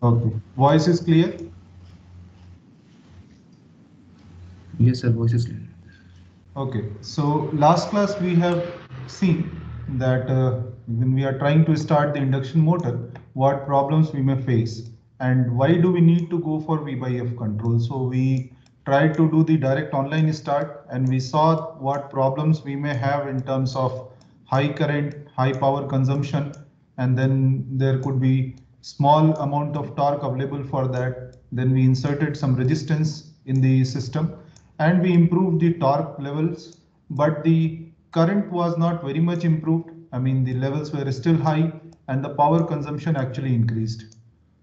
Okay. Voice is clear? Yes, sir. Voice is clear. Okay. So last class we have seen that when we are trying to start the induction motor, what problems we may face and why do we need to go for V by F control. So we tried to do the direct online start and we saw what problems we may have in terms of high current, high power consumption, and then there could be small amount of torque available for that. Then we inserted some resistance in the system and we improved the torque levels, but the current was not very much improved. I mean, the levels were still high and the power consumption actually increased.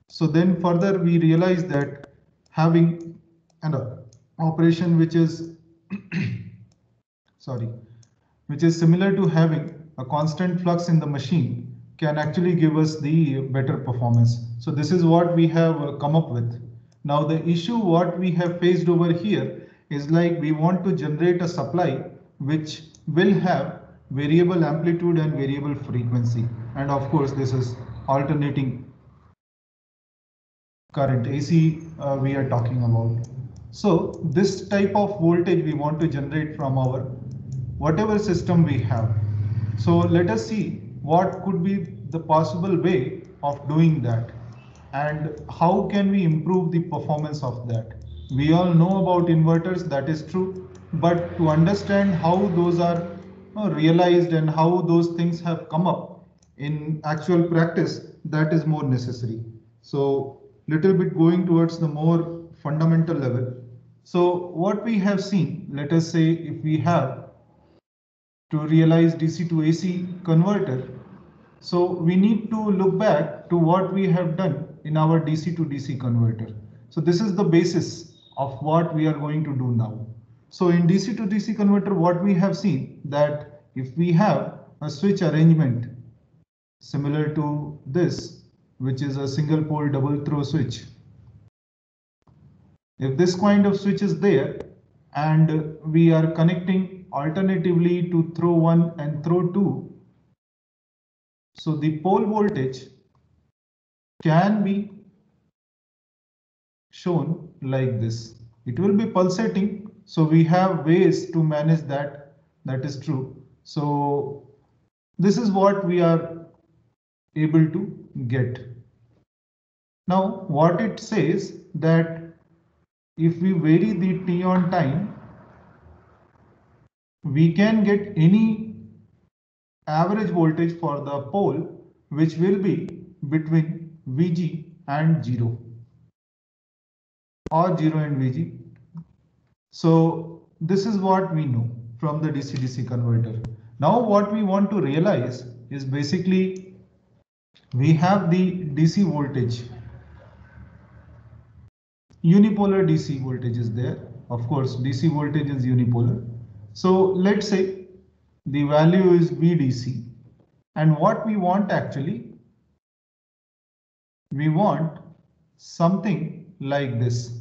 So then further we realized that having an operation which is sorry, which is similar to having a constant flux in the machine can actually give us the better performance. So this is what we have come up with. Now the issue what we have faced over here is like we want to generate a supply which will have variable amplitude and variable frequency. And of course this is alternating current AC we are talking about. So this type of voltage we want to generate from our whatever system we have. So let us see what could be the possible way of doing that and how can we improve the performance of that. We all know about inverters, that is true, but to understand how those are realized and how those things have come up in actual practice, that is more necessary. So little bit going towards the more fundamental level. So what we have seen, let us say if we have to realize DC to AC converter, so we need to look back to what we have done in our DC to DC converter. So this is the basis of what we are going to do now. So in DC to DC converter, what we have seen that if we have a switch arrangement similar to this, which is a single pole double throw switch. If this kind of switch is there and we are connecting alternatively to throw 1 and throw 2, so the pole voltage can be shown like this. It will be pulsating, so we have ways to manage that. That is true. So this is what we are able to get. Now what it says that if we vary the T on time, we can get any average voltage for the pole which will be between Vg and 0 or 0 and Vg. So this is what we know from the DC-DC converter. Now what we want to realize is basically we have the DC voltage. Unipolar DC voltage is there. Of course, DC voltage is unipolar. So let's say the value is VDC. And what we want actually, we want something like this.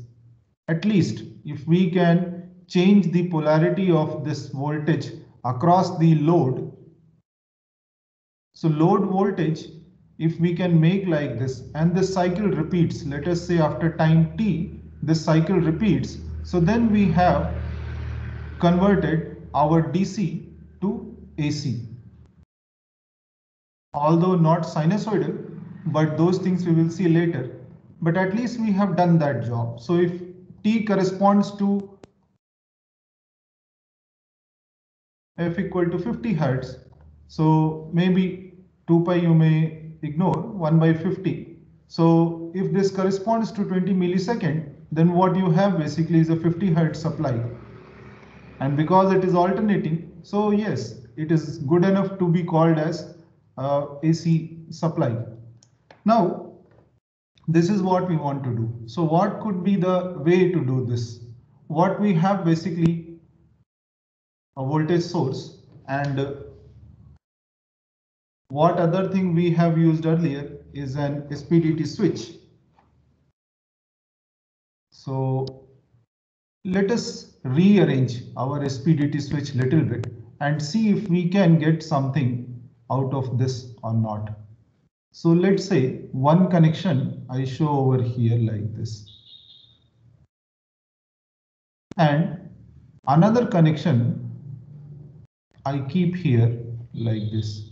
At least if we can change the polarity of this voltage across the load. So load voltage, if we can make like this and this cycle repeats, let us say after time t, this cycle repeats. So then we have converted our DC to AC. Although not sinusoidal, but those things we will see later. But at least we have done that job. So if T corresponds to F equal to 50 Hertz, so maybe 2 pi you may ignore 1 by 50. So if this corresponds to 20 millisecond, then what you have basically is a 50 Hertz supply. And because it is alternating, so yes, it is good enough to be called as AC supply. Now, this is what we want to do. So what could be the way to do this? What we have basically a voltage source and what other thing we have used earlier is an SPDT switch. So let us rearrange our SPDT switch little bit and see if we can get something out of this or not. So let's say one connection I show over here like this, and another connection I keep here like this.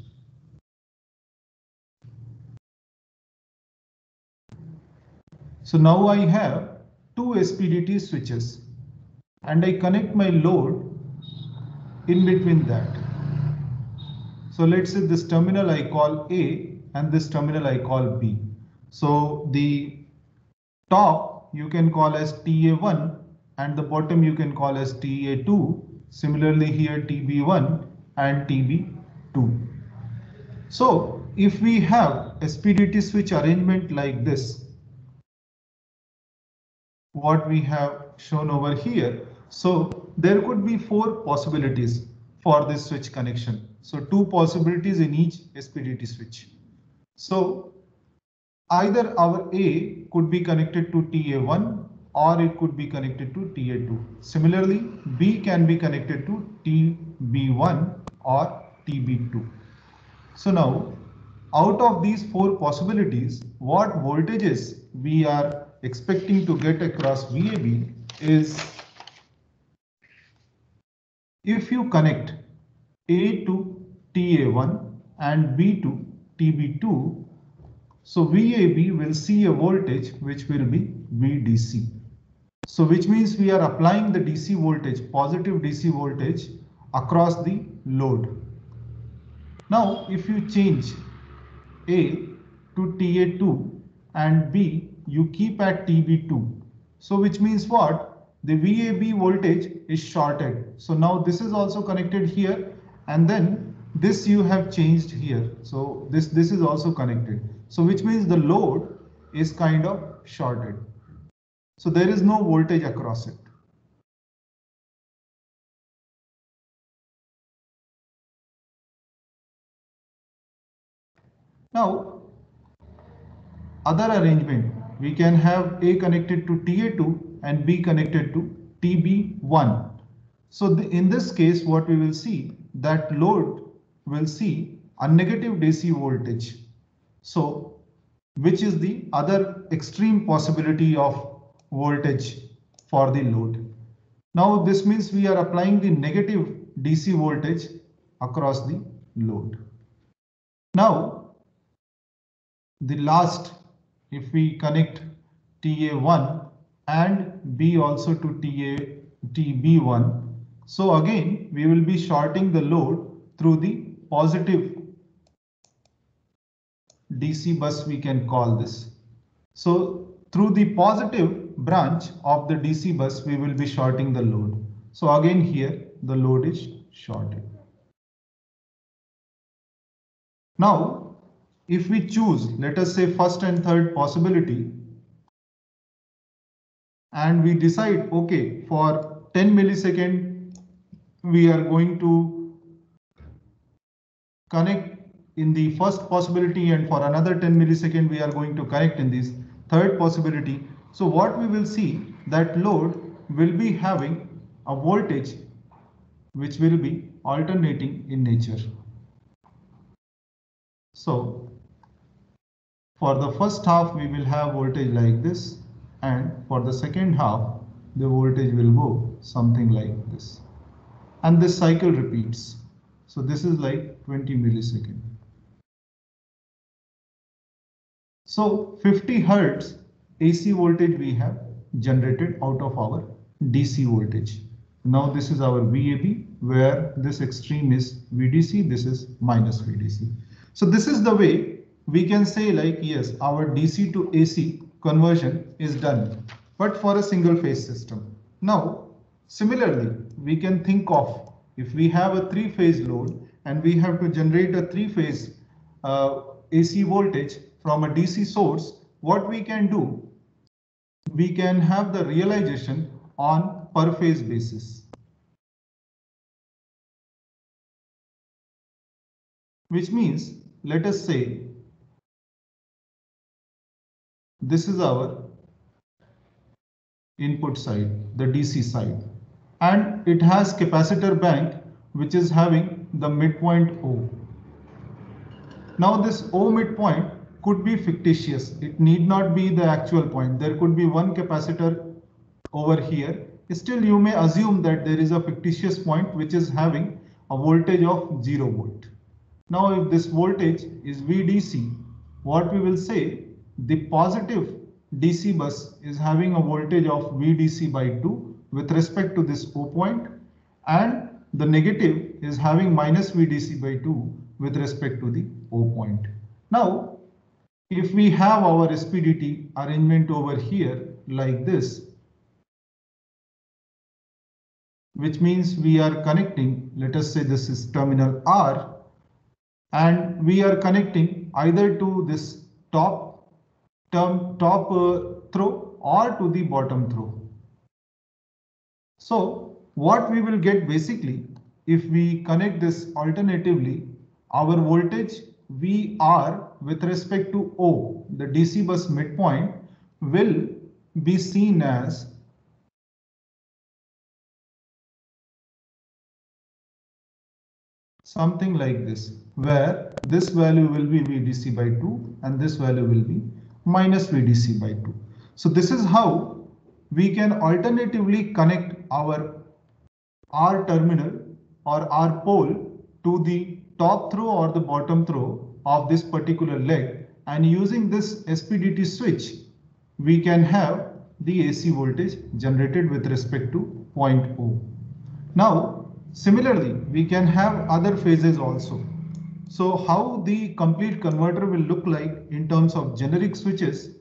So now I have two SPDT switches and I connect my load in between that. So let's say this terminal I call A and this terminal I call B. So the top you can call as TA1 and the bottom you can call as TA2. Similarly here TB1 and TB2. So if we have SPDT switch arrangement like this, what we have shown over here, so there could be four possibilities for this switch connection. So two possibilities in each SPDT switch. So either our A could be connected to TA1 or it could be connected to TA2. Similarly, B can be connected to TB1 or TB2. So now, out of these four possibilities, what voltages we are expecting to get across VAB is, if you connect A to TA1 and B to TB2, so VAB will see a voltage which will be VDC. So which means we are applying the DC voltage, positive DC voltage across the load. Now, if you change A to TA2 and B you keep at TB2. So which means what? The VAB voltage is shorted. So now this is also connected here and then this you have changed here. So this is also connected. So which means the load is kind of shorted. So there is no voltage across it. Now, other arrangement, we can have A connected to TA2 and B connected to TB1. So in this case, what we will see, that load will see a negative DC voltage. So which is the other extreme possibility of voltage for the load. Now this means we are applying the negative DC voltage across the load. Now the last, if we connect TA1 and B also to TB1, so again we will be shorting the load through the positive DC bus, we can call this. So through the positive branch of the DC bus we will be shorting the load. So again here the load is shorted. Now if we choose, let us say, first and third possibility, and we decide, okay, for 10 millisecond we are going to connect in the first possibility and for another 10 millisecond we are going to connect in this third possibility. So what we will see, that load will be having a voltage which will be alternating in nature. So for the first half we will have voltage like this, and for the second half the voltage will go something like this, and this cycle repeats. So this is like 20 millisecond. So 50 Hertz AC voltage we have generated out of our DC voltage. Now this is our VAB, where this extreme is VDC, this is minus VDC. So this is the way we can say, like, yes, our DC to AC conversion is done, but for a single phase system. Now similarly we can think of, if we have a three-phase load and we have to generate a three-phase AC voltage from a DC source, what we can do, we can have the realization on per phase basis, which means, let us say, this is our input side, the DC side, and it has capacitor bank which is having the midpoint O. Now this O midpoint could be fictitious. It need not be the actual point. There could be one capacitor over here. Still, you may assume that there is a fictitious point which is having a voltage of 0 volt. Now, if this voltage is VDC, what we will say, the positive DC bus is having a voltage of VDC by 2 with respect to this O point, and the negative is having minus VDC by 2 with respect to the O point. Now, if we have our SPDT arrangement over here like this, which means we are connecting, let us say this is terminal R, and we are connecting either to this top throw or to the bottom throw. So what we will get basically, if we connect this alternatively, our voltage VR with respect to O, the DC bus midpoint, will be seen as something like this, where this value will be VDC by 2 and this value will be minus VDC by 2. So this is how we can alternatively connect our R terminal or R pole to the top throw or the bottom throw of this particular leg, and using this SPDT switch we can have the AC voltage generated with respect to point O. Now similarly, we can have other phases also. So how the complete converter will look like in terms of generic switches.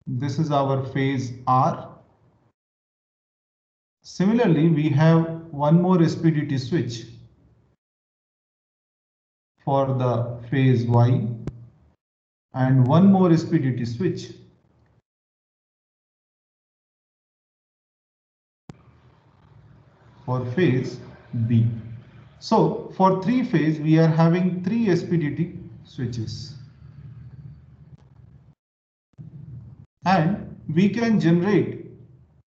This is our phase R. Similarly, we have one more SPDT switch for the phase Y and one more SPDT switch for phase B. So for 3-phase, we are having 3 SPDT switches. And we can generate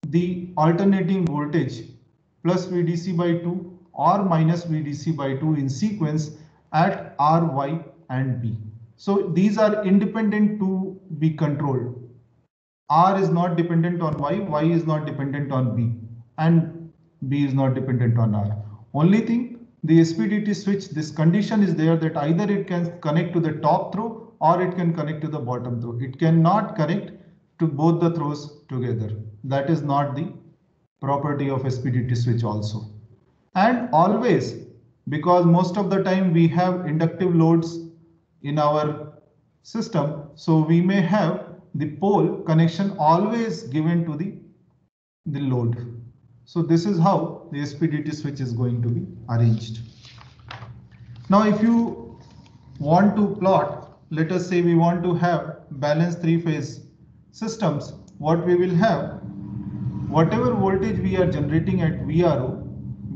the alternating voltage plus VDC by 2 or minus VDC by 2 in sequence at R, Y and B. So these are independent to be controlled. R is not dependent on Y is not dependent on B, and B is not dependent on R. Only thing, the SPDT switch, this condition is there that either it can connect to the top throw or it can connect to the bottom throw. It cannot connect to both the throws together. That is not the property of SPDT switch also. And always, because most of the time we have inductive loads in our system, so we may have the pole connection always given to the load. So this is how the SPDT switch is going to be arranged. Now if you want to plot, let us say we want to have balanced 3-phase systems, what we will have, whatever voltage we are generating at VRO,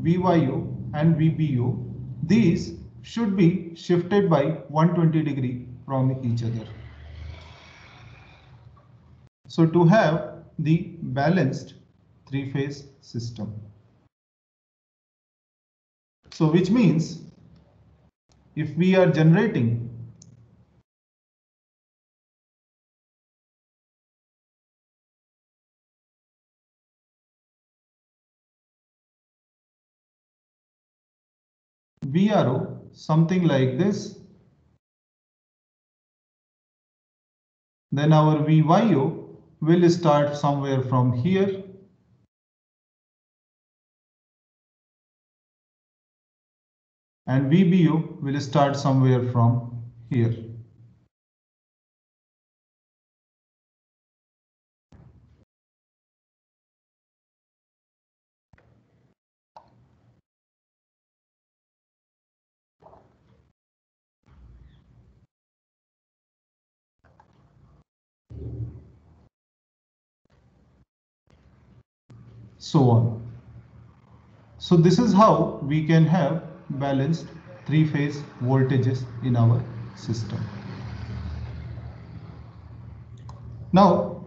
VYO and VBO, these should be shifted by 120 degree from each other. So to have the balanced 3-phase system. So which means if we are generating VRO something like this, then our VYO will start somewhere from here and VBO will start somewhere from here. So on. So this is how we can have balanced 3-phase voltages in our system. Now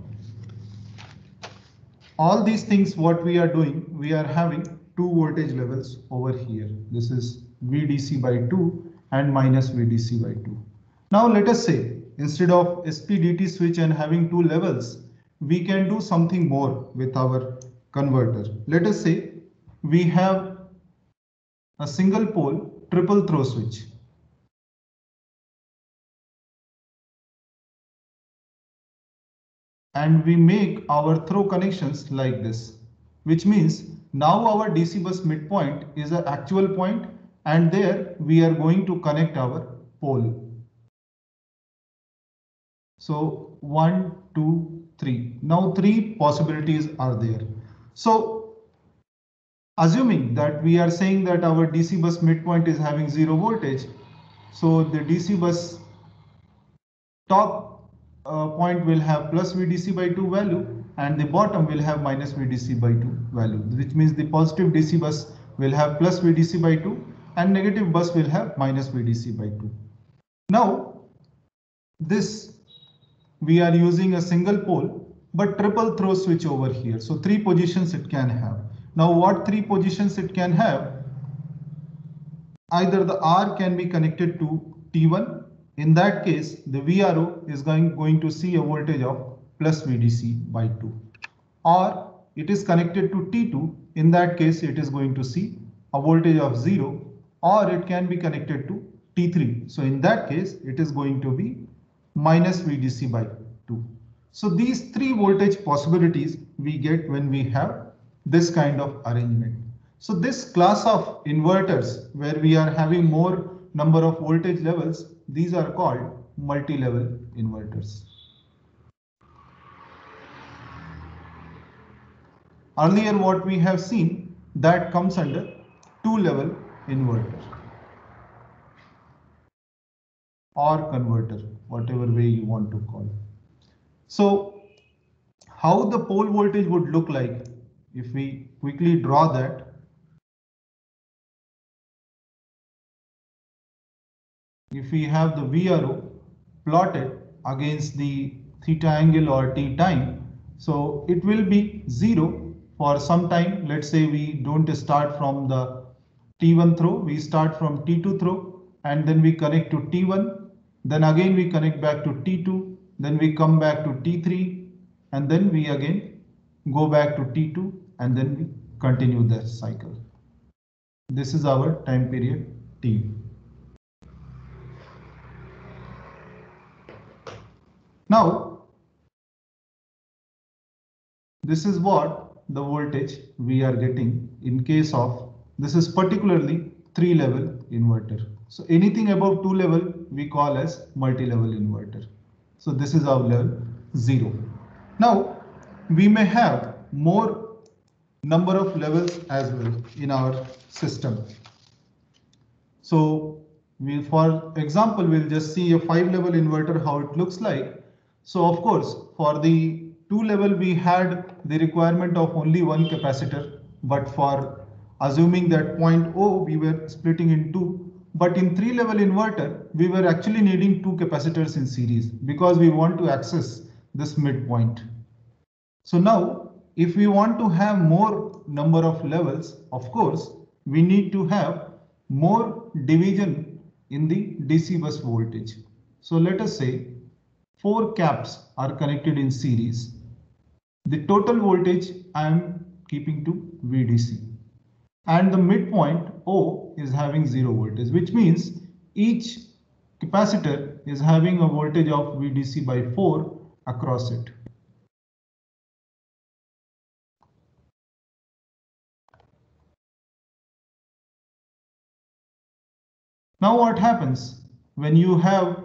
all these things what we are doing, we are having two voltage levels over here. This is VDC by 2 and minus VDC by 2. Now let us say instead of SPDT switch and having two levels, we can do something more with our converter. Let us say we have a single pole triple throw switch. And we make our throw connections like this, which means now our DC bus midpoint is an actual point, and there we are going to connect our pole. So 1, 2, 3. Now three possibilities are there. So assuming that we are saying that our DC bus midpoint is having 0 voltage, so the DC bus top point will have plus VDC by 2 value and the bottom will have minus VDC by 2 value, which means the positive DC bus will have plus VDC by 2 and negative bus will have minus VDC by 2. Now this we are using a single pole but triple throw switch over here. So three positions it can have. Now what three positions it can have? Either the R can be connected to T1. In that case, the VRO is going to see a voltage of plus VDC by 2. Or it is connected to T2. In that case, it is going to see a voltage of 0. Or it can be connected to T3. So in that case, it is going to be minus VDC by 2. So these three voltage possibilities we get when we have this kind of arrangement. So this class of inverters where we are having more number of voltage levels, these are called multi-level inverters. Earlier what we have seen, that comes under two-level inverter or converter, whatever way you want to call it. So how the pole voltage would look like if we quickly draw that. If we have the VRO plotted against the theta angle or T time, so it will be 0 for some time. Let's say we don't start from the T1 throw, we start from T2 throw and then we connect to T1, then again we connect back to T2, then we come back to T3 and then we again go back to T2 and then we continue the cycle. This is our time period T. Now, this is what the voltage we are getting in case of, this is particularly 3-level inverter. So anything above 2 level we call as multi-level inverter. So this is our level 0. Now, we may have more number of levels as well in our system. So for example, we'll just see a 5-level inverter, how it looks like. So of course, for the 2-level, we had the requirement of only one capacitor, but for assuming that point O, we were splitting in two. But in 3-level inverter, we were actually needing two capacitors in series because we want to access this midpoint. So now, if we want to have more number of levels, of course, we need to have more division in the DC bus voltage. So let us say 4 caps are connected in series. The total voltage I am keeping to VDC. And the midpoint O is having 0 voltage, which means each capacitor is having a voltage of VDC by 4 across it. Now what happens when you have,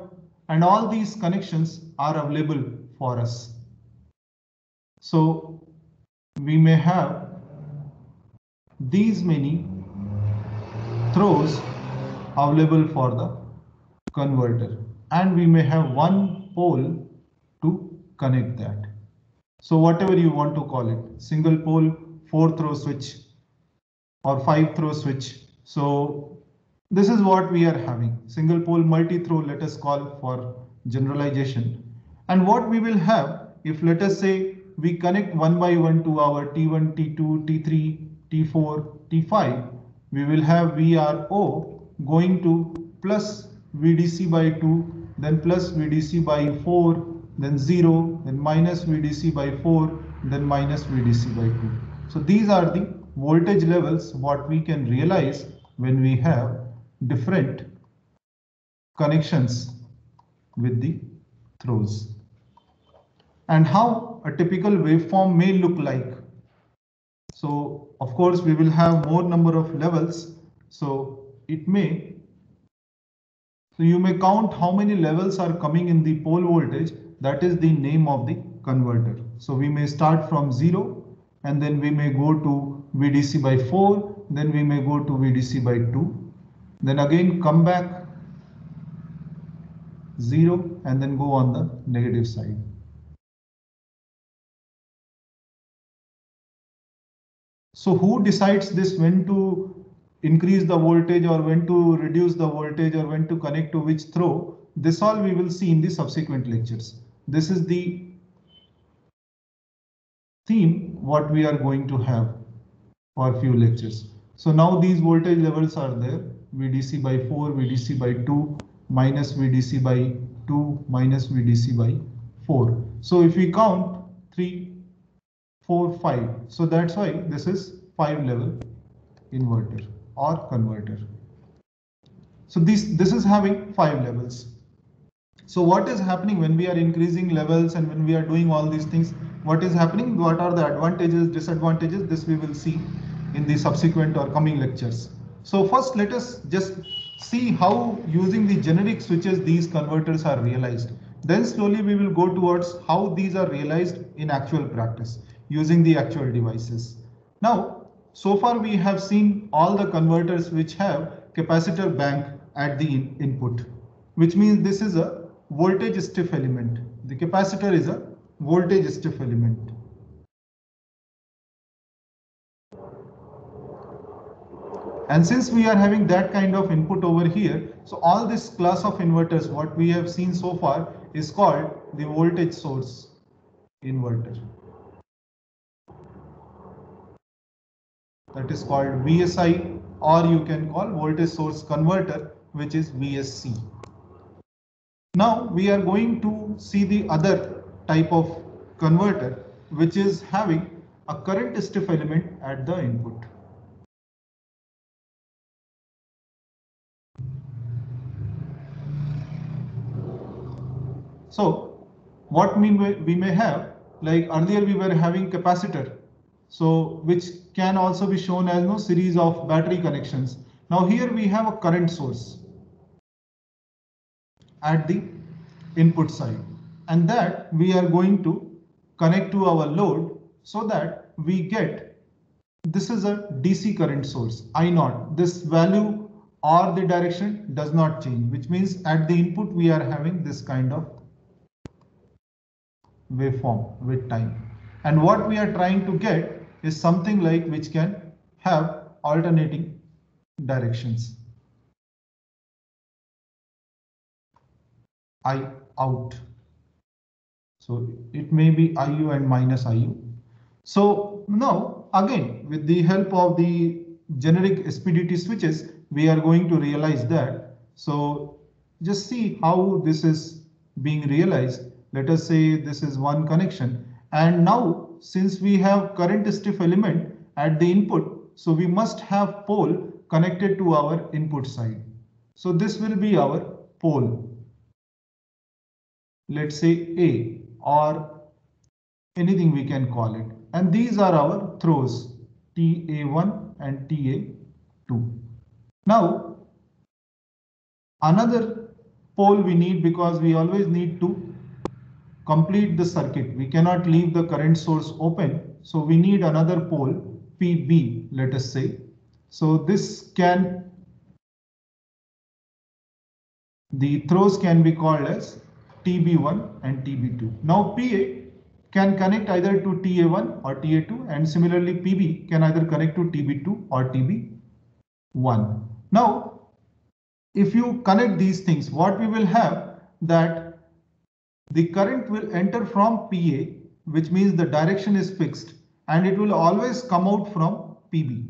and all these connections are available for us. So we may have these many throws available for the converter, and we may have one pole to connect that. So whatever you want to call it, single pole, 4-throw switch or 5-throw switch. So this is what we are having, single pole, multi-throw, let us call for generalization. And what we will have, if let us say we connect one by one to our T1, T2, T3, T4, T5, we will have VRO going to plus VDC by 2, then plus VDC by 4, then 0, then minus VDC by 4, then minus VDC by 2. So these are the voltage levels what we can realize when we have different connections with the throws. And how a typical waveform may look like. So of course we will have more number of levels. So you may count how many levels are coming in the pole voltage. That is the name of the converter. So we may start from 0 and then we may go to VDC by 4, then we may go to VDC by 2, then again come back 0 and then go on the negative side. So who decides this, when to increase the voltage or when to reduce the voltage or when to connect to which throw? This all we will see in the subsequent lectures. This is the theme what we are going to have for a few lectures. So now these voltage levels are there. VDC by 4, VDC by 2, minus VDC by 2, minus VDC by 4. So if we count 3, 4, 5. So that's why this is 5 level inverter or converter. So this is having 5 levels. So what is happening when we are increasing levels and when we are doing all these things? What is happening? What are the advantages, disadvantages? This we will see in the subsequent or coming lectures. So first let us just see how using the generic switches these converters are realized. Then slowly we will go towards how these are realized in actual practice using the actual devices. Now, so far we have seen all the converters which have capacitor bank at the input, which means this is a voltage stiff element. The capacitor is a voltage stiff element. And since we are having that kind of input over here, so all this class of inverters, what we have seen so far is called the voltage source inverter. That is called VSI, or you can call voltage source converter, which is VSC. Now we are going to see the other type of converter, which is having a current stiff element at the input. So what we may have, like earlier we were having capacitor, so which can also be shown as no series of battery connections. Now here we have a current source at the input side, and that we are going to connect to our load so that we get, this is a DC current source I0. This value or the direction does not change, which means at the input we are having this kind of waveform with time. And what we are trying to get is something like which can have alternating directions. I out. So it may be IU and minus IU. So now again, with the help of the generic SPDT switches, we are going to realize that. So just see how this is being realized. Let us say this is one connection, and now since we have current stiff element at the input, so we must have pole connected to our input side. So this will be our pole. Let's say A or anything we can call it. And these are our throws, TA1 and TA2. Now, another pole we need, because we always need to complete the circuit. We cannot leave the current source open. So we need another pole, PB, let us say. So this can, the throws can be called as TB1 and TB2. Now PA can connect either to TA1 or TA2, and similarly PB can either connect to TB2 or TB1. Now, if you connect these things, what we will have, that the current will enter from PA which means the direction is fixed and it will always come out from PB.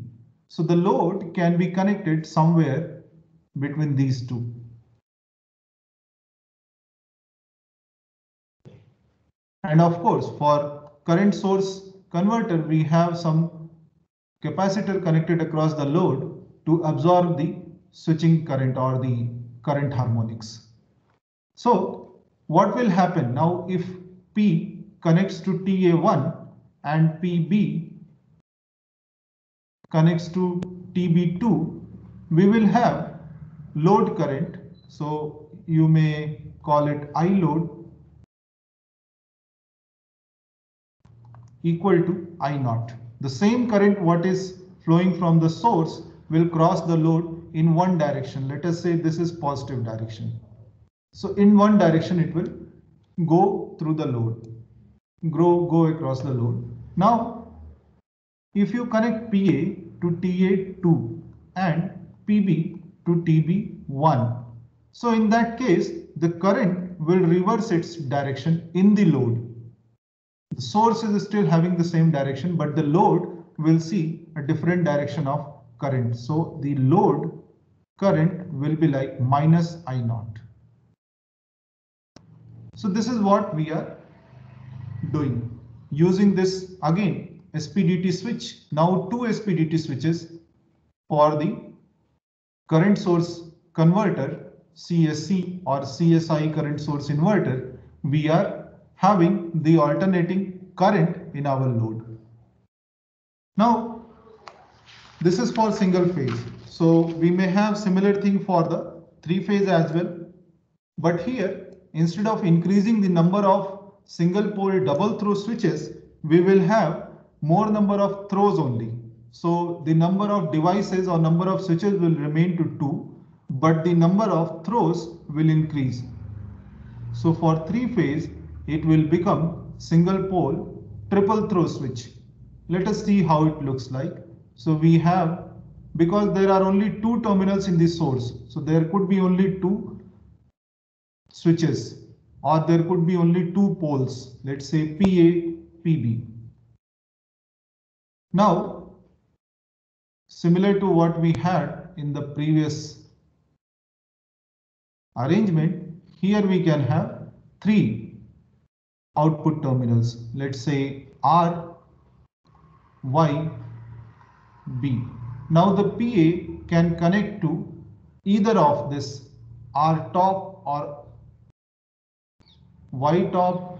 So the load can be connected somewhere between these two. And of course, for current source converter, we have some capacitor connected across the load to absorb the switching current or the current harmonics. So what will happen now if P connects to TA1 and PB connects to TB2, we will have load current. So you may call it I load equal to I naught. The same current what is flowing from the source will cross the load in one direction. Let us say this is positive direction. So in one direction it will go through the load, go across the load. Now, if you connect PA to TA2 and PB to TB1, so in that case, the current will reverse its direction in the load. The source is still having the same direction, but the load will see a different direction of current. So the load current will be like minus I naught. So this is what we are doing using this again SPDT switch. Now two SPDT switches for the current source converter CSC or CSI current source inverter. We are having the alternating current in our load. Now this is for single phase. So we may have similar thing for the three phase as well. But here, instead of increasing the number of single pole double throw switches, we will have more number of throws only. So the number of devices or number of switches will remain to 2, but the number of throws will increase. So for three phase, it will become single pole triple throw switch. Let us see how it looks like. So we have, because there are only two terminals in the source, so there could be only two switches, or there could be only two poles, let's say PA, PB. Now, similar to what we had in the previous arrangement, here we can have three output terminals, let's say R, Y, B. Now the PA can connect to either of this R top or Y top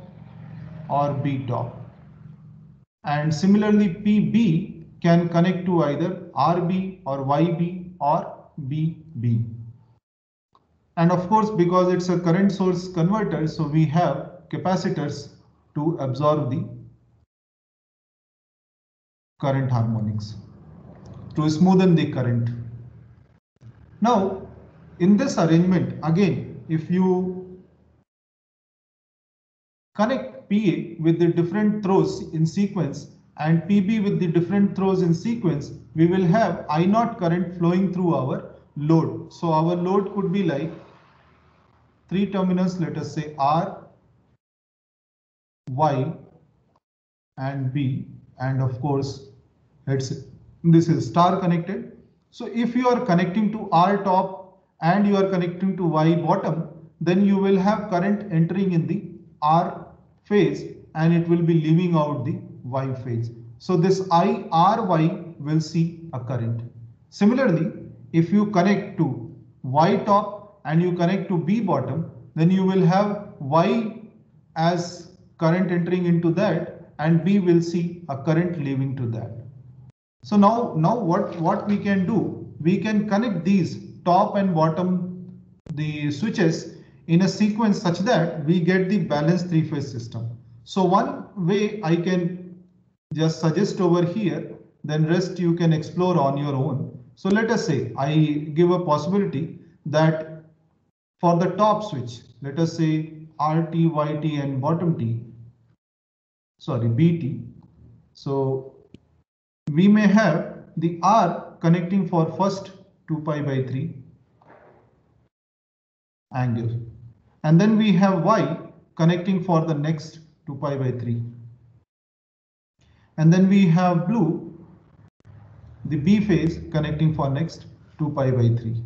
or B top, and similarly PB can connect to either RB or YB or BB. And of course, because it's a current source converter, so we have capacitors to absorb the current harmonics to smoothen the current. Now in this arrangement, again, if you connect PA with the different throws in sequence and PB with the different throws in sequence, we will have I naught current flowing through our load. So our load could be like three terminals, let us say R, Y and B, and of course this is star connected. So if you are connecting to R top and you are connecting to Y bottom, then you will have current entering in the R phase and it will be leaving out the Y phase. So this IRY will see a current. Similarly, if you connect to Y top and you connect to B bottom, then you will have Y as current entering into that and B will see a current leaving to that. So now what we can do, we can connect these top and bottom the switches in a sequence such that we get the balanced three-phase system. So one way I can just suggest over here, then rest you can explore on your own. So let us say I give a possibility that for the top switch, let us say RT, YT and bottom T, sorry, BT. So we may have the R connecting for first 2 pi by 3 angle. And then we have Y connecting for the next 2 pi by 3. And then we have blue, the B phase connecting for next 2 pi by 3.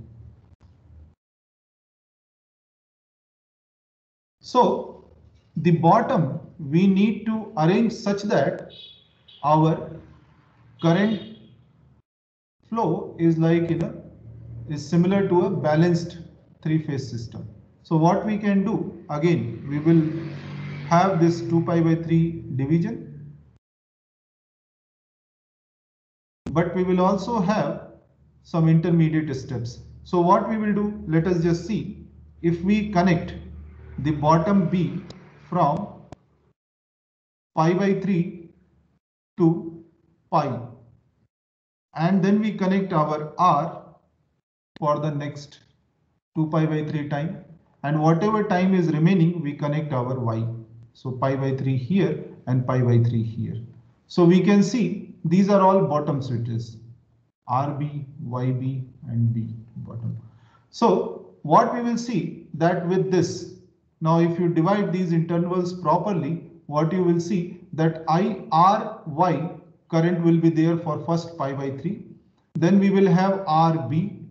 So the bottom we need to arrange such that our current flow is like is similar to a balanced three-phase system. So what we can do, again, we will have this 2 pi by 3 division, but we will also have some intermediate steps. So what we will do, let us just see if we connect the bottom B from pi by 3 to pi, and then we connect our R for the next 2 pi by 3 time, and whatever time is remaining we connect our Y. So pi by 3 here and pi by 3 here. So we can see these are all bottom switches, RB, YB and B bottom. So what we will see that with this, now if you divide these intervals properly, what you will see that IRY current will be there for first pi by 3. Then we will have RB,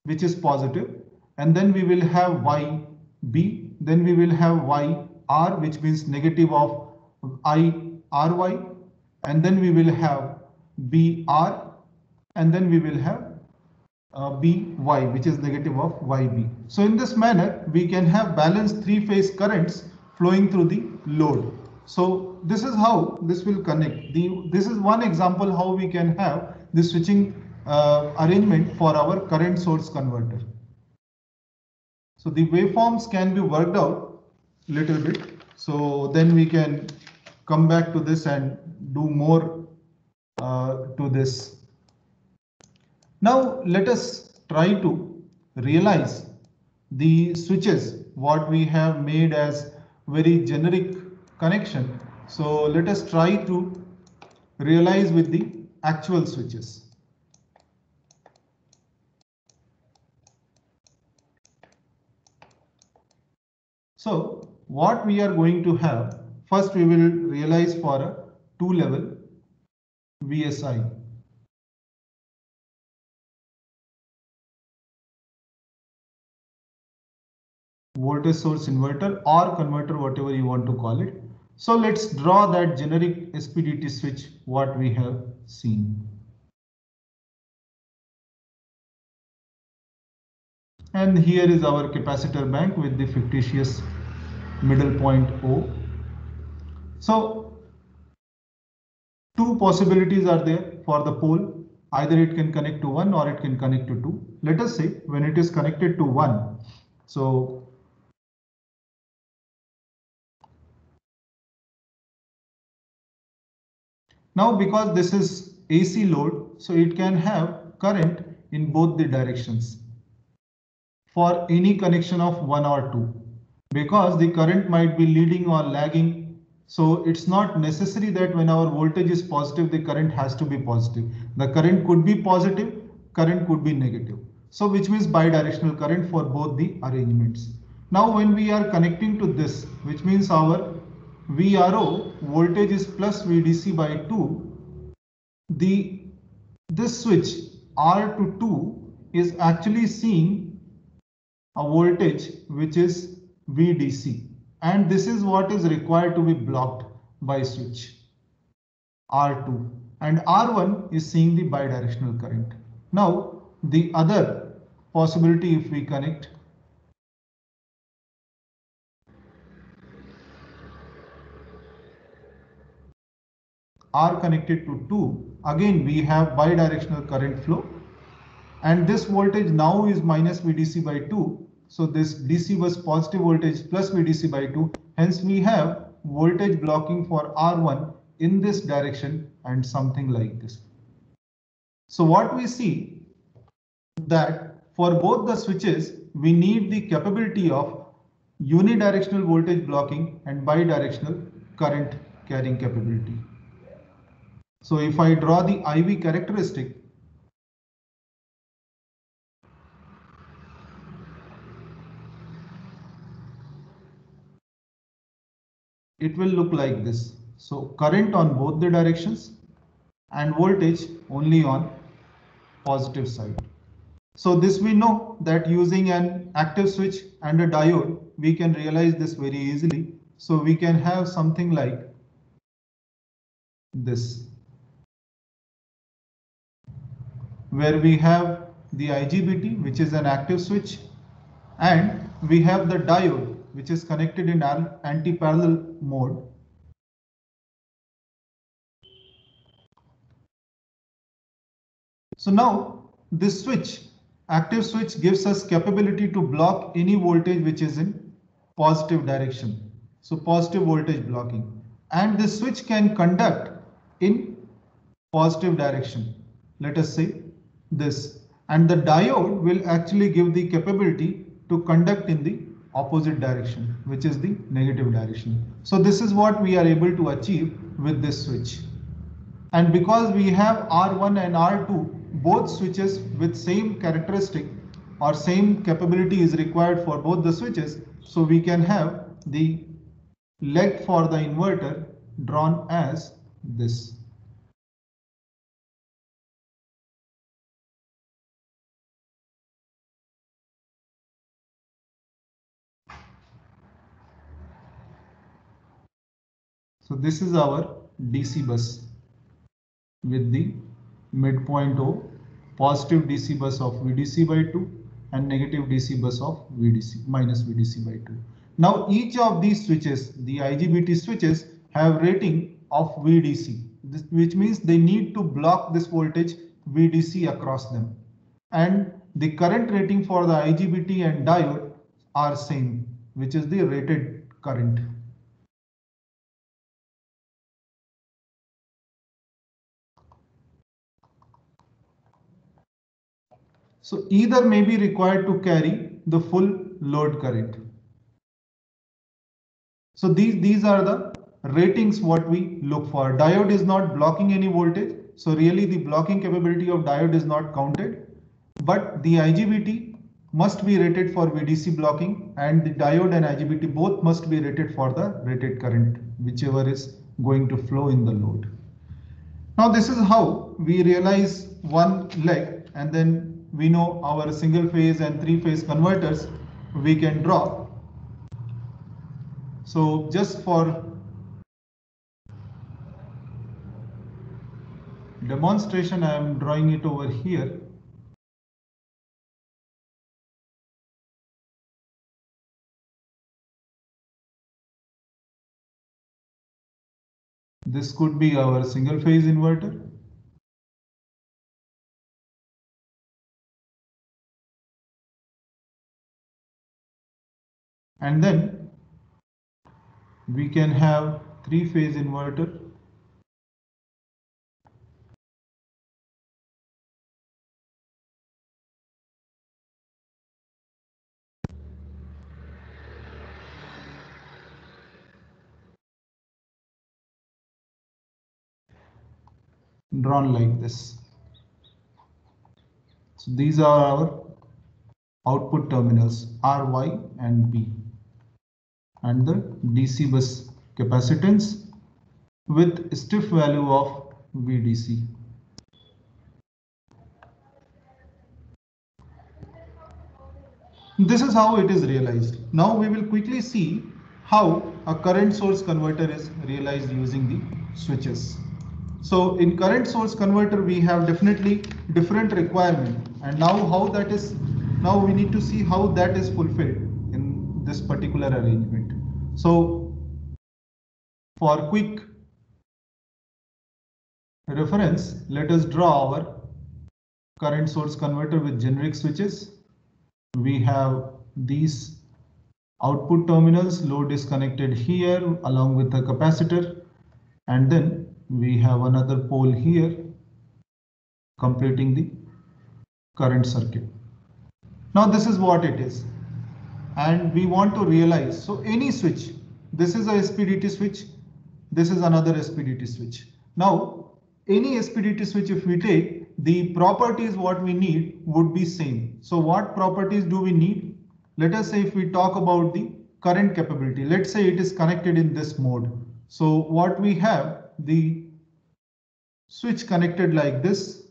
which is positive, and then we will have YB, then we will have YR, which means negative of IRY, and then we will have BR, and then we will have BY, which is negative of YB. So in this manner, we can have balanced three-phase currents flowing through the load. So this is how this will connect. This is one example how we can have the switching arrangement for our current source converter. So the waveforms can be worked out little bit. So then we can come back to this and do more to this. Now let us try to realize the switches what we have made as very generic connection. So let us try to realize with the actual switches. So what we are going to have, first we will realize for a 2-level VSI. Voltage source inverter or converter, whatever you want to call it. So let's draw that generic SPDT switch what we have seen. And here is our capacitor bank with the fictitious middle point O. So two possibilities are there for the pole. Either it can connect to 1 or it can connect to 2. Let us say when it is connected to 1. So now because this is AC load, so it can have current in both the directions for any connection of 1 or 2, because the current might be leading or lagging. So it's not necessary that when our voltage is positive, the current has to be positive. The current could be positive, current could be negative. So which means bidirectional current for both the arrangements. Now when we are connecting to this, which means our VRO voltage is plus VDC by 2, this switch R to 2 is actually seeing a voltage which is VDC, and this is what is required to be blocked by switch R2, and R1 is seeing the bidirectional current. Now the other possibility, if we connect R connected to 2, again we have bidirectional current flow, and this voltage now is minus VDC by 2. So this DC was positive voltage plus VDC by 2. Hence we have voltage blocking for R1 in this direction and something like this. So what we see that for both the switches, we need the capability of unidirectional voltage blocking and bidirectional current carrying capability. So if I draw the IV characteristic, it will look like this. So current on both the directions, and voltage only on positive side. So this we know that using an active switch and a diode, we can realize this very easily. So we can have something like this, where we have the IGBT, which is an active switch, and we have the diode, which is connected in anti-parallel mode. So now this switch, active switch, gives us capability to block any voltage which is in positive direction. So positive voltage blocking. And this switch can conduct in positive direction. Let us say this. And the diode will actually give the capability to conduct in the opposite direction, which is the negative direction. So this is what we are able to achieve with this switch. And because we have R1 and R2, both switches with same characteristic or same capability is required for both the switches, so we can have the leg for the inverter drawn as this. So this is our DC bus with the midpoint O, positive DC bus of VDC by 2 and negative DC bus of VDC minus VDC by 2. Now each of these switches, the IGBT switches, have rating of VDC, which means they need to block this voltage VDC across them. And the current rating for the IGBT and diode are same, which is the rated current. So either may be required to carry the full load current. So these are the ratings what we look for. Diode is not blocking any voltage. So really the blocking capability of diode is not counted. But the IGBT must be rated for VDC blocking, and the diode and IGBT both must be rated for the rated current, whichever is going to flow in the load. Now this is how we realize one leg, and then we know our single phase and three phase converters we can draw. So just for demonstration, I am drawing it over here. This could be our single phase inverter. And then we can have three phase inverter. Drawn like this. So these are our output terminals RY and B, and the DC bus capacitance with stiff value of VDC. This is how it is realized. Now we will quickly see how a current source converter is realized using the switches. So in current source converter, we have definitely different requirement, and now we need to see how that is fulfilled in this particular arrangement. So for quick reference, let us draw our current source converter with generic switches. We have these output terminals, load is connected here along with the capacitor, and then we have another pole here completing the current circuit. Now this is what it is, and we want to realize, so any switch, this is a SPDT switch, this is another SPDT switch. Now any SPDT switch, if we take, the properties what we need would be same. So what properties do we need? Let us say if we talk about the current capability, let's say it is connected in this mode. So what we have, the switch connected like this.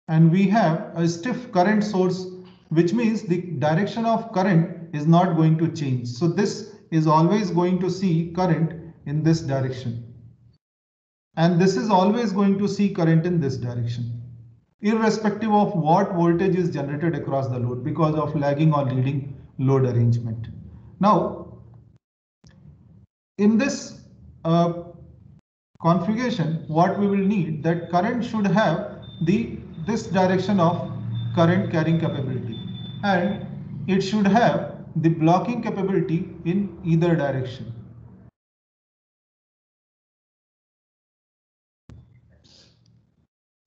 And we have a stiff current source, which means the direction of current is not going to change. So this is always going to see current in this direction. And this is always going to see current in this direction, irrespective of what voltage is generated across the load because of lagging or leading load arrangement. Now, in this configuration, what we will need, that current should have this direction of current carrying capability, and it should have the blocking capability in either direction.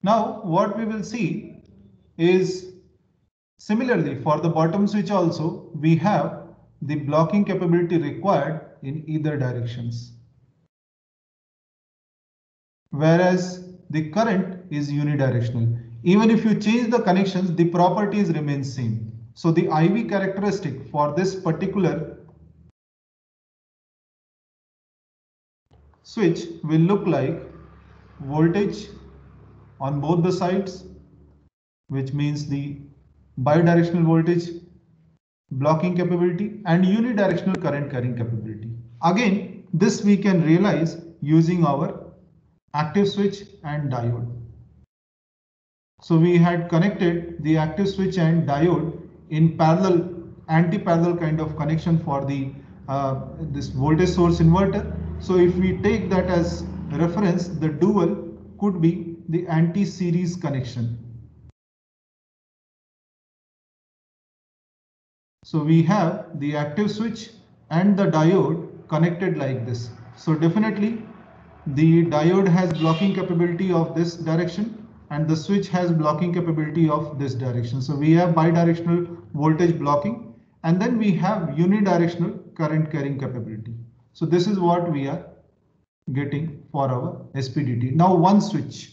Now what we will see is, similarly for the bottom switch also, we have the blocking capability required in either directions, whereas the current is unidirectional. Even if you change the connections, the properties remain same. So the IV characteristic for this particular switch will look like voltage on both the sides, which means the bidirectional voltage blocking capability and unidirectional current carrying capability. Again, this we can realize using our active switch and diode. So we had connected the active switch and diode in parallel, anti-parallel kind of connection for the this voltage source inverter. So if we take that as reference, the dual could be the anti-series connection. So we have the active switch and the diode connected like this. So definitely the diode has blocking capability of this direction and the switch has blocking capability of this direction. So we have bidirectional voltage blocking, and then we have unidirectional current carrying capability. So this is what we are getting for our SPDT. Now one switch,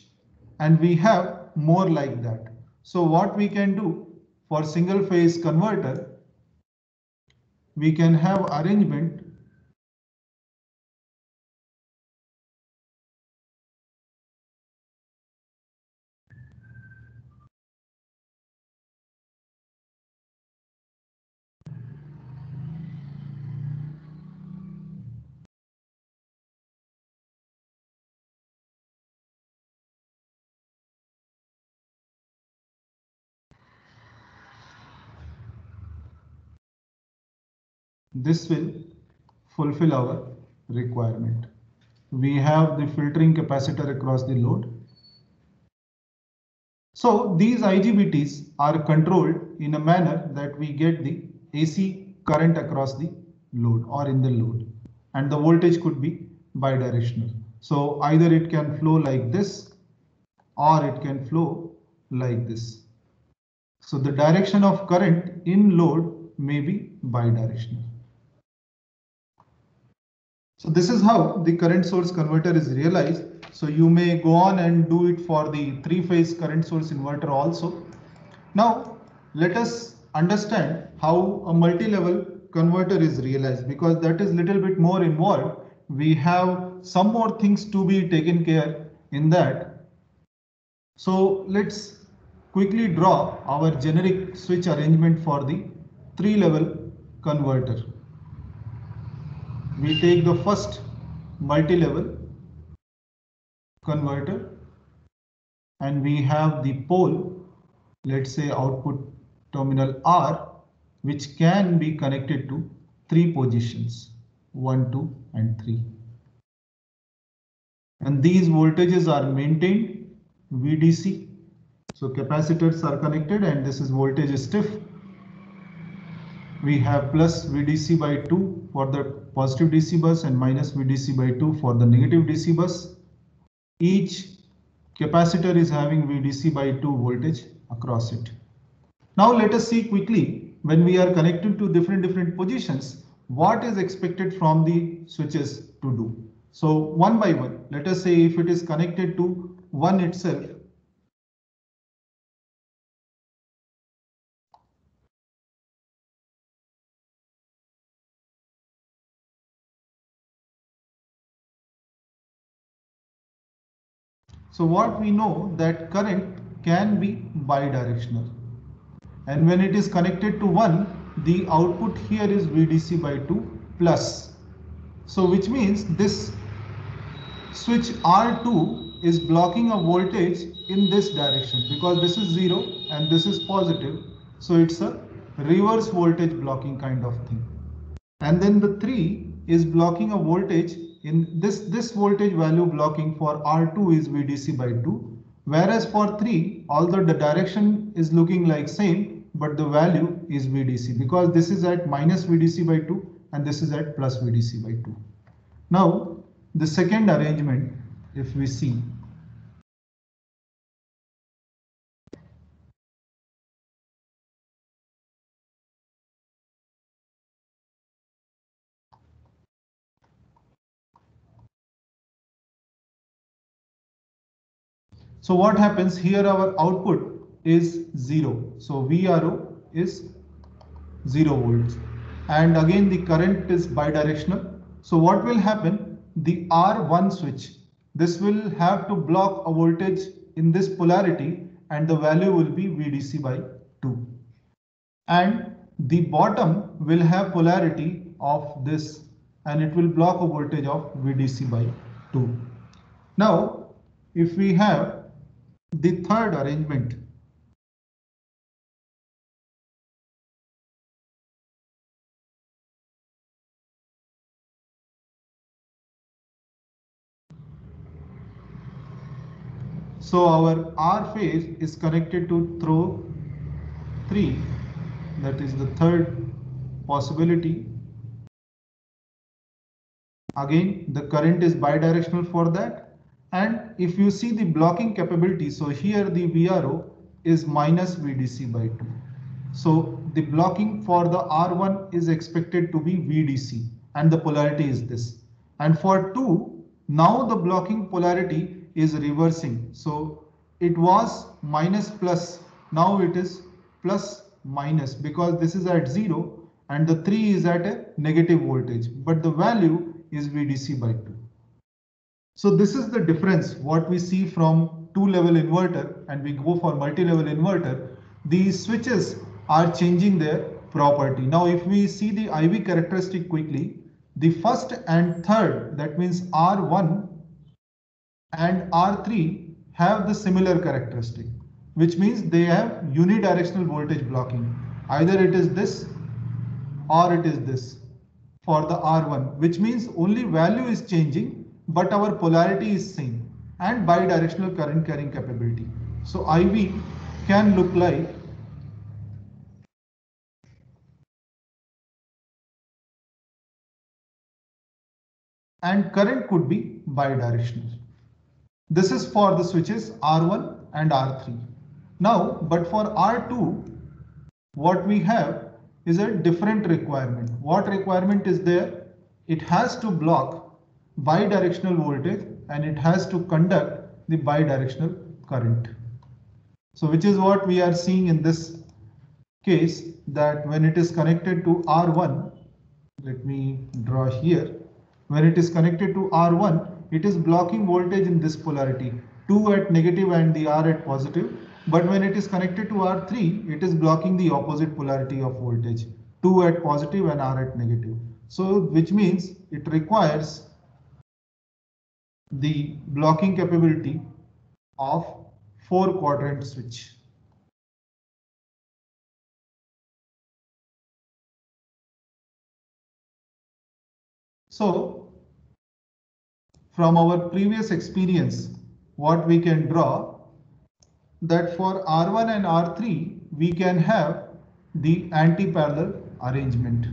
and we have more like that. So what we can do for single phase converter, we can have arrangement this will fulfill our requirement. We have the filtering capacitor across the load. So these IGBTs are controlled in a manner that we get the AC current across the load or in the load, and the voltage could be bidirectional. So either it can flow like this or it can flow like this. So the direction of current in load may be bidirectional. So this is how the current source converter is realized. So you may go on and do it for the three-phase current source inverter also. Now let us understand how a multi-level converter is realized, because that is little bit more involved. We have some more things to be taken care in that. So let's quickly draw our generic switch arrangement for the three-level converter. We take the first multi-level converter and we have the pole, let's say output terminal R, which can be connected to three positions, 1, 2 and 3. And these voltages are maintained VDC. So capacitors are connected and this is voltage stiff. We have plus VDC by 2 for the positive DC bus and minus VDC by 2 for the negative DC bus. Each capacitor is having VDC by 2 voltage across it. Now let us see quickly, when we are connected to different positions, what is expected from the switches to do. So one by one, let us say if it is connected to 1 itself, So what we know that current can be bidirectional. And when it is connected to 1, the output here is VDC by 2 plus. So which means this switch R2 is blocking a voltage in this direction because this is 0 and this is positive. So it's a reverse voltage blocking kind of thing. And then the 3 is blocking a voltage in this voltage value blocking for R2 is VDC by 2. Whereas for 3, although the direction is looking like same, but the value is VDC because this is at minus VDC by 2 and this is at plus VDC by 2. Now, the second arrangement, if we see, so what happens here, our output is 0. So VRO is 0 volts. And again, the current is bidirectional. So what will happen? The R1 switch, this will have to block a voltage in this polarity and the value will be VDC by 2. And the bottom will have polarity of this and it will block a voltage of VDC by 2. Now, if we have the third arrangement, so our R phase is connected to throw 3, that is the third possibility. Again, the current is bidirectional for that. And if you see the blocking capability, so here the VRO is minus VDC by 2. So the blocking for the R1 is expected to be VDC and the polarity is this. And for 2, now the blocking polarity is reversing. So it was minus plus, now it is plus minus because this is at 0 and the 3 is at a negative voltage, but the value is VDC by 2. So this is the difference what we see from two-level inverter and we go for multi-level inverter. These switches are changing their property. Now if we see the IV characteristic quickly, the first and third, that means R1 and R3 have the similar characteristic, which means they have unidirectional voltage blocking. Either it is this or it is this for the R1, which means only value is changing, but our polarity is same and bidirectional current carrying capability. So IV can look like and current could be bidirectional. This is for the switches R1 and R3. Now, but for R2, what we have is a different requirement. What requirement is there? It has to block bidirectional voltage and it has to conduct the bidirectional current. So which is what we are seeing in this case, that when it is connected to R1, let me draw here, when it is connected to R1, it is blocking voltage in this polarity, 2 at negative and the R at positive. But when it is connected to R3, it is blocking the opposite polarity of voltage, 2 at positive and R at negative. So which means it requires the blocking capability of 4-quadrant switch. So from our previous experience, what we can draw that for R1 and R3, we can have the anti-parallel arrangement.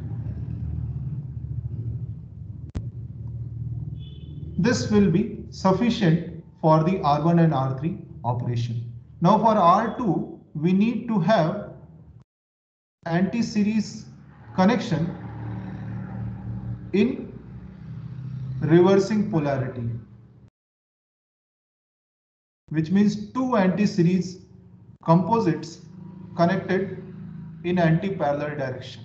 This will be sufficient for the R1 and R3 operation. Now for R2, we need to have anti-series connection in reversing polarity, which means two anti-series composites connected in anti-parallel direction.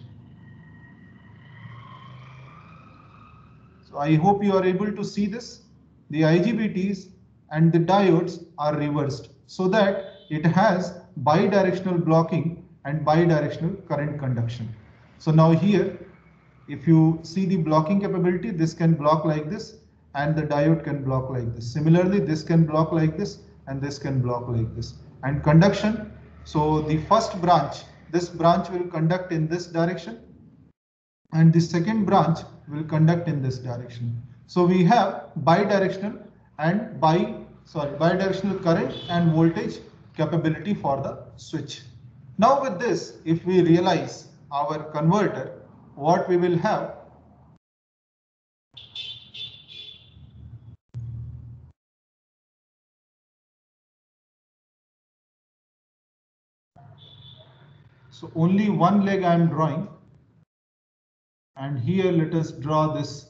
So I hope you are able to see this. The IGBTs and the diodes are reversed so that it has bidirectional blocking and bidirectional current conduction. So now here, if you see the blocking capability, this can block like this and the diode can block like this. Similarly, this can block like this and this can block like this. And conduction, so the first branch, this branch will conduct in this direction and the second branch will conduct in this direction. So we have bidirectional and bidirectional current and voltage capability for the switch. Now with this, if we realize our converter, what we will have, so only one leg I am drawing, and here let us draw this.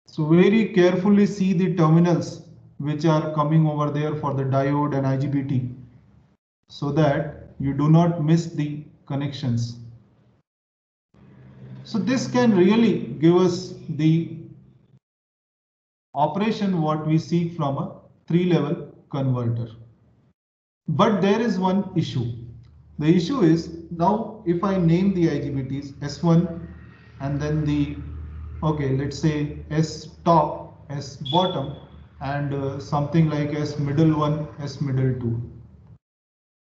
So very carefully see the terminals which are coming over there for the diode and IGBT so that you do not miss the connections. So this can really give us the operation what we seek from a 3-level converter. But there is one issue. The issue is now if I name the IGBTs S1 and then the, okay, let's say S top, S bottom, and something like S middle 1, S middle 2.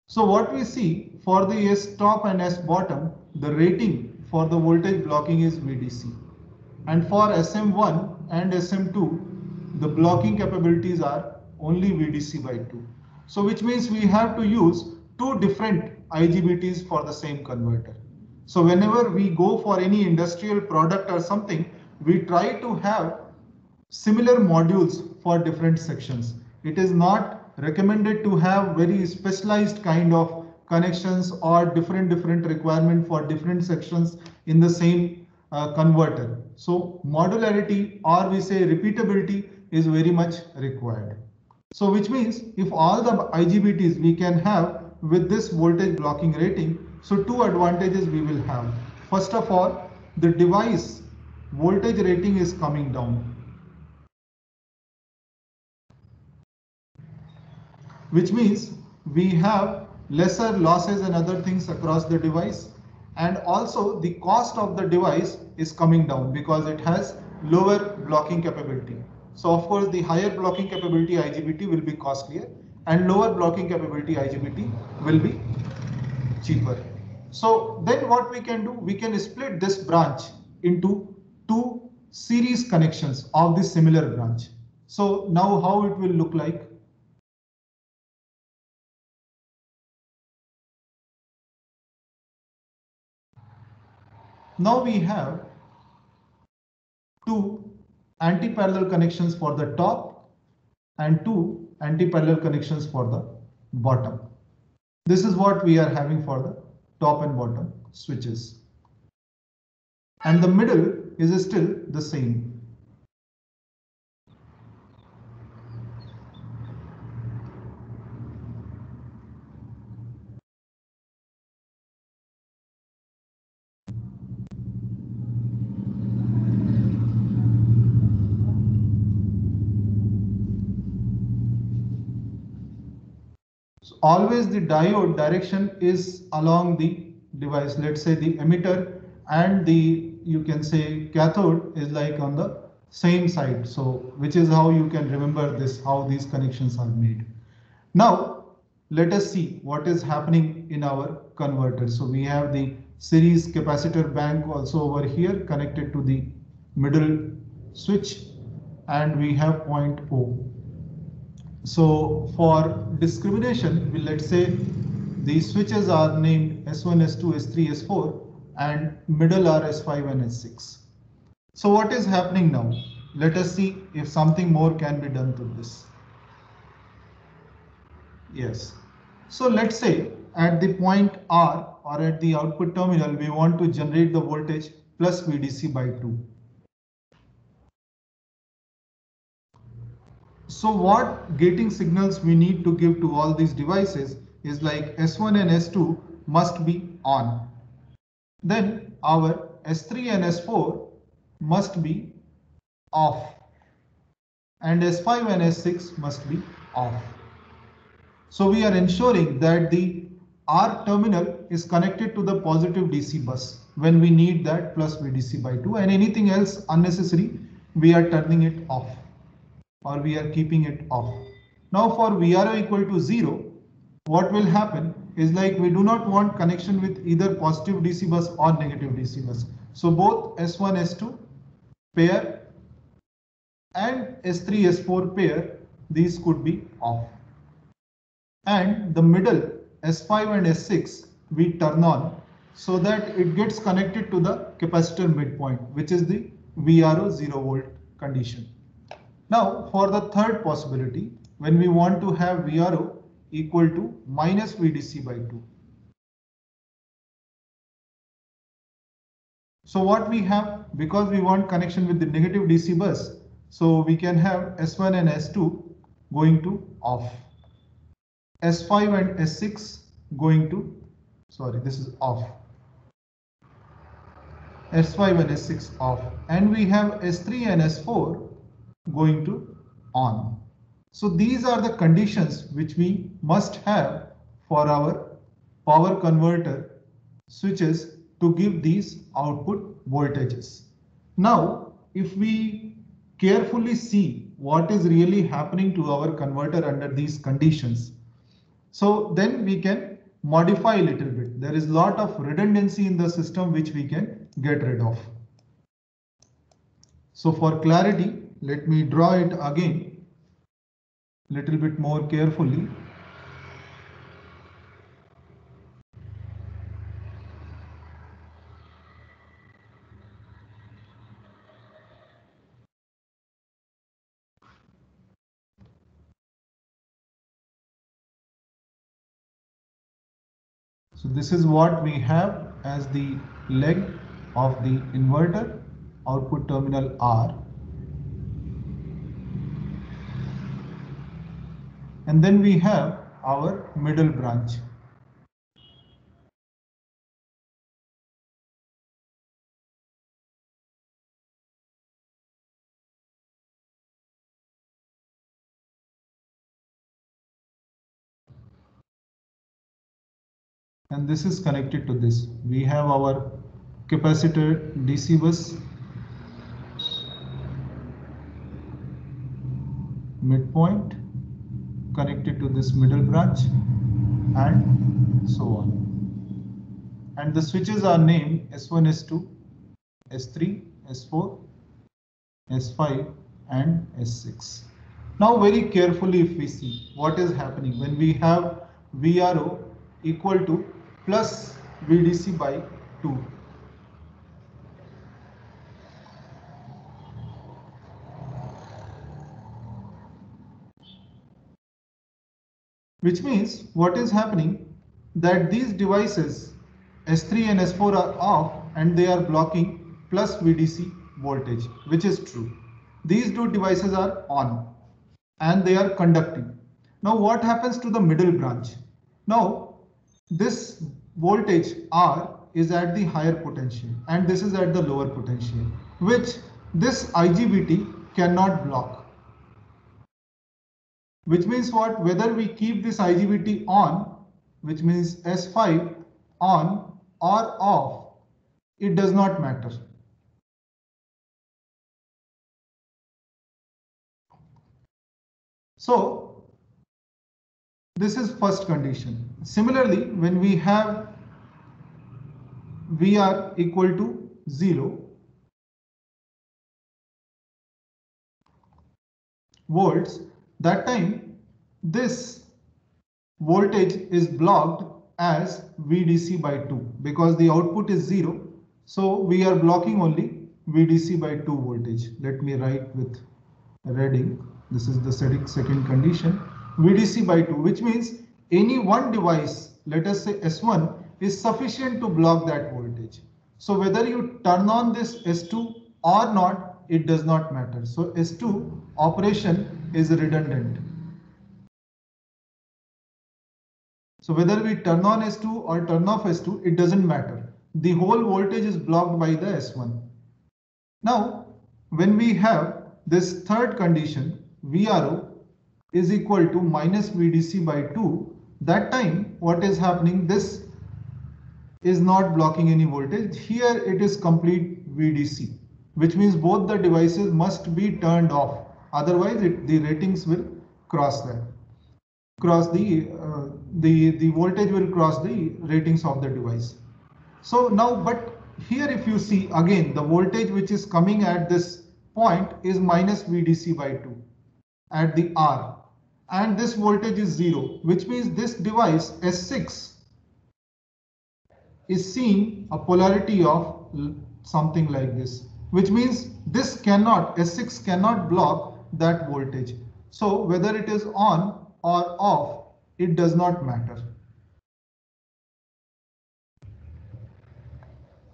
So what we see for the S top and S bottom, the rating for the voltage blocking is VDC. And for SM1 and SM2, the blocking capabilities are only VDC by 2. So which means we have to use two different IGBTs for the same converter. So whenever we go for any industrial product or something, we try to have similar modules for different sections. It is not recommended to have very specialized kind of connections or different requirement for different sections in the same converter. So modularity, or we say repeatability, is very much required. So which means if all the IGBTs we can have with this voltage blocking rating, so two advantages we will have. First of all, the device voltage rating is coming down, which means we have lesser losses and other things across the device, and also the cost of the device is coming down because it has lower blocking capability. So of course the higher blocking capability IGBT will be costlier and lower blocking capability IGBT will be cheaper. So then what we can do, we can split this branch into two series connections of the similar branch. So now how it will look like? Now we have two anti-parallel connections for the top and two anti-parallel connections for the bottom. This is what we are having for the top and bottom switches. And the middle is still the same. So always the diode direction is along the device. Let's say the emitter and the, you can say, cathode is like on the same side. So which is how you can remember this, how these connections are made. Now let us see what is happening in our converter. So we have the series capacitor bank also over here connected to the middle switch, and we have point O. So for discrimination, let's say the switches are named S1, S2, S3, S4, and middle are S5 and S6. So what is happening now? Let us see if something more can be done to this. Yes. So let's say at the point R or at the output terminal, we want to generate the voltage plus VDC by 2. So what gating signals we need to give to all these devices is like S1 and S2 must be on. Then our S3 and S4 must be off, and S5 and S6 must be off. So we are ensuring that the R terminal is connected to the positive DC bus when we need that plus VDC by 2, and anything else unnecessary we are turning it off or we are keeping it off. Now for VRO equal to 0, what will happen is like we do not want connection with either positive DC bus or negative DC bus. So both S1, S2 pair and S3, S4 pair, these could be off. And the middle S5 and S6 we turn on so that it gets connected to the capacitor midpoint, which is the VRO 0 volt condition. Now for the third possibility, when we want to have VRO equal to minus VDC by 2. So what we have, because we want connection with the negative DC bus, so we can have S1 and S2 going to off. S5 and S6 going to, sorry, this is off. S5 and S6 off. And we have S3 and S4 going to on. So these are the conditions which we must have for our power converter switches to give these output voltages. Now, if we carefully see what is really happening to our converter under these conditions, so then we can modify a little bit. There is a lot of redundancy in the system which we can get rid of. So for clarity, let me draw it again a little bit more carefully. So this is what we have as the leg of the inverter, output terminal R. And then we have our middle branch. And this is connected to this. We have our capacitor DC bus, midpoint, connected to this middle branch, and so on. And the switches are named S1, S2, S3, S4, S5, and S6. Now very carefully if we see what is happening when we have VRO equal to plus VDC by 2. Which means what is happening that these devices S3 and S4 are off and they are blocking plus VDC voltage, which is true. These two devices are on and they are conducting. Now what happens to the middle branch? Now this voltage R is at the higher potential and this is at the lower potential, which this IGBT cannot block. Which means what? Whether we keep this IGBT on, which means S5 on or off, it does not matter. So this is first condition. Similarly, when we have VR equal to 0 volts, that time this voltage is blocked as VDC by 2 because the output is 0. So we are blocking only VDC by 2 voltage. Let me write with red ink. This is the second condition, VDC by 2, which means any one device, let us say S1, is sufficient to block that voltage. So whether you turn on this S2 or not, it does not matter. So S2 operation is redundant. So whether we turn on S2 or turn off S2, it doesn't matter. The whole voltage is blocked by the S1. Now, when we have this third condition, VRO is equal to minus VDC by 2, that time what is happening? This is not blocking any voltage. Here it is complete VDC, which means both the devices must be turned off. Otherwise, the ratings will cross that. The voltage will cross the ratings of the device. So now, but here if you see again, the voltage which is coming at this point is minus VDC by 2 at the R, and this voltage is 0, which means this device S6 is seeing a polarity of something like this, which means this cannot, S6 cannot block that voltage. So whether it is on or off, it does not matter.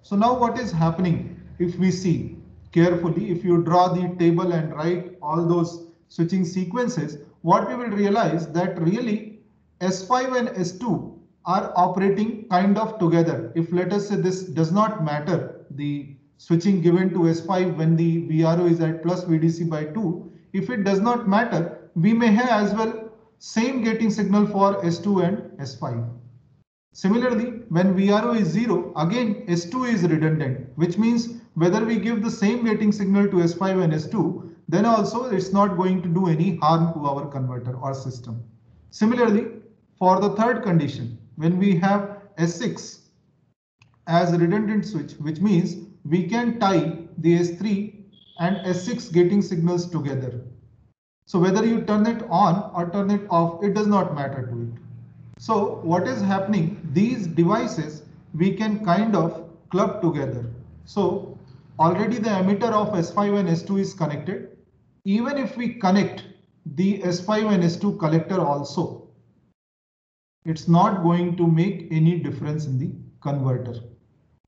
So now what is happening? If we see carefully, if you draw the table and write all those switching sequences, what we will realize that really S5 and S2 are operating kind of together. If let us say this does not matter, the switching given to S5 when the VRO is at plus VDC by 2, if it does not matter, we may have as well same gating signal for S2 and S5. Similarly, when VRO is 0, again S2 is redundant, which means whether we give the same gating signal to S5 and S2, then also it's not going to do any harm to our converter or system. Similarly, for the third condition, when we have S6 as a redundant switch, which means we can tie the S3 and S6 gating signals together. So whether you turn it on or turn it off, it does not matter to it. So what is happening? These devices we can kind of club together. So already the emitter of S5 and S2 is connected. Even if we connect the S5 and S2 collector also, it's not going to make any difference in the converter.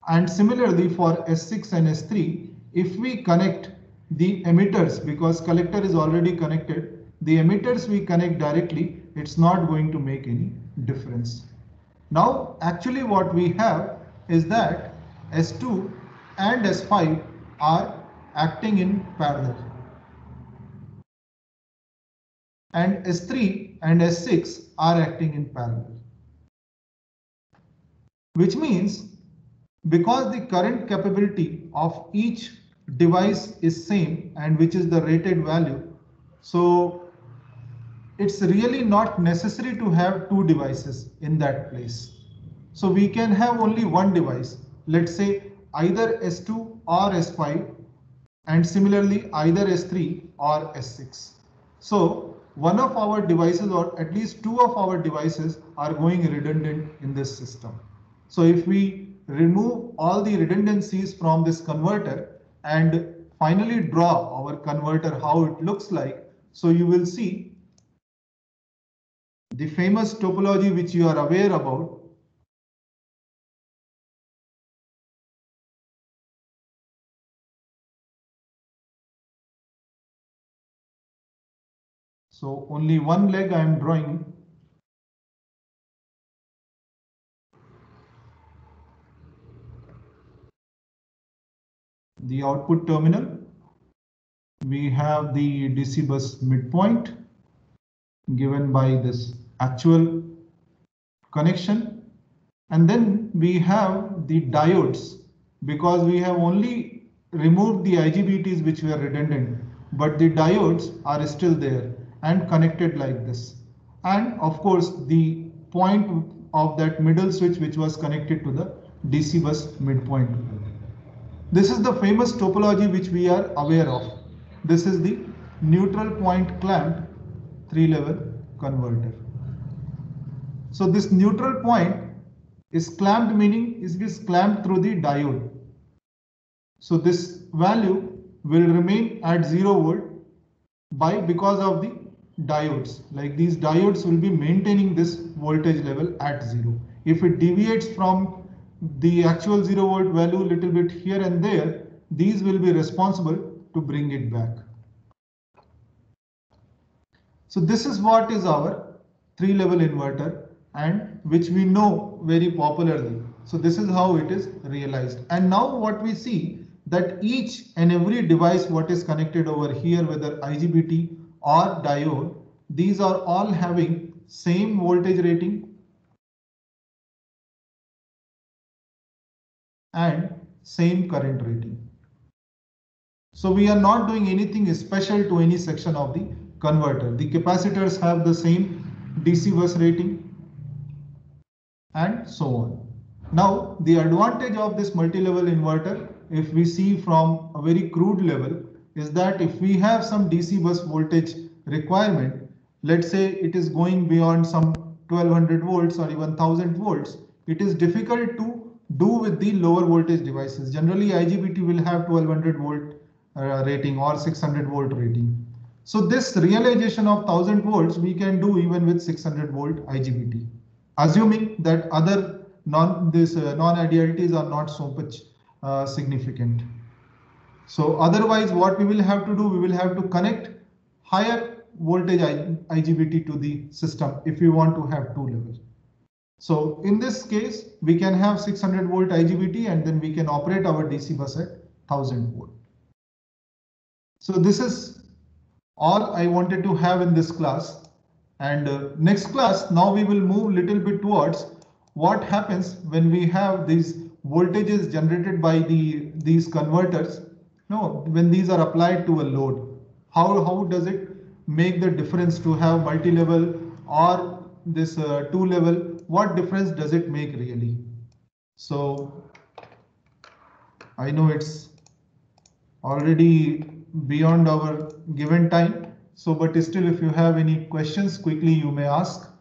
And similarly for S6 and S3, if we connect the emitters, because collector is already connected, the emitters we connect directly, it's not going to make any difference. Now actually what we have is that S2 and S5 are acting in parallel, and S3 and S6 are acting in parallel, which means because the current capability of each device is same and which is the rated value, so it's really not necessary to have two devices in that place. So we can have only one device, let's say either S2 or S5, and similarly either S3 or S6. So one of our devices or at least two of our devices are going redundant in this system. So if we remove all the redundancies from this converter and finally draw our converter how it looks like, so you will see the famous topology which you are aware about. So only one leg I am drawing. The output terminal, we have the DC bus midpoint given by this actual connection, and then we have the diodes, because we have only removed the IGBTs which were redundant, but the diodes are still there and connected like this, and of course the point of that middle switch which was connected to the DC bus midpoint. This is the famous topology which we are aware of. This is the neutral point clamped 3-level converter. So this neutral point is clamped, meaning it is clamped through the diode. So this value will remain at 0 volt because of the diodes. Like these diodes will be maintaining this voltage level at 0. If it deviates from the actual 0 volt value little bit here and there, these will be responsible to bring it back. So this is what is our 3-level inverter, and which we know very popularly. So this is how it is realized. And now what we see, that each and every device what is connected over here, whether IGBT or diode, these are all having same voltage rating and same current rating. So we are not doing anything special to any section of the converter. The capacitors have the same DC bus rating and so on. Now the advantage of this multi-level inverter, if we see from a very crude level, is that if we have some DC bus voltage requirement, let's say it is going beyond some 1200 volts or even 1000 volts, it is difficult to do with the lower voltage devices. Generally IGBT will have 1200 volt rating or 600 volt rating. So this realization of 1000 volts we can do even with 600 volt IGBT, assuming that other non-idealities are not so much significant. So otherwise what we will have to do, we will have to connect higher voltage IGBT to the system if we want to have 2 levels. So in this case, we can have 600 volt IGBT and then we can operate our DC bus at 1000 volt. So this is all I wanted to have in this class. And next class, now we will move little bit towards what happens when we have these voltages generated by these converters. No, when these are applied to a load, how does it make the difference to have multi-level or this 2-level? What difference does it make really? So I know it's already beyond our given time. So, but still, if you have any questions, quickly you may ask.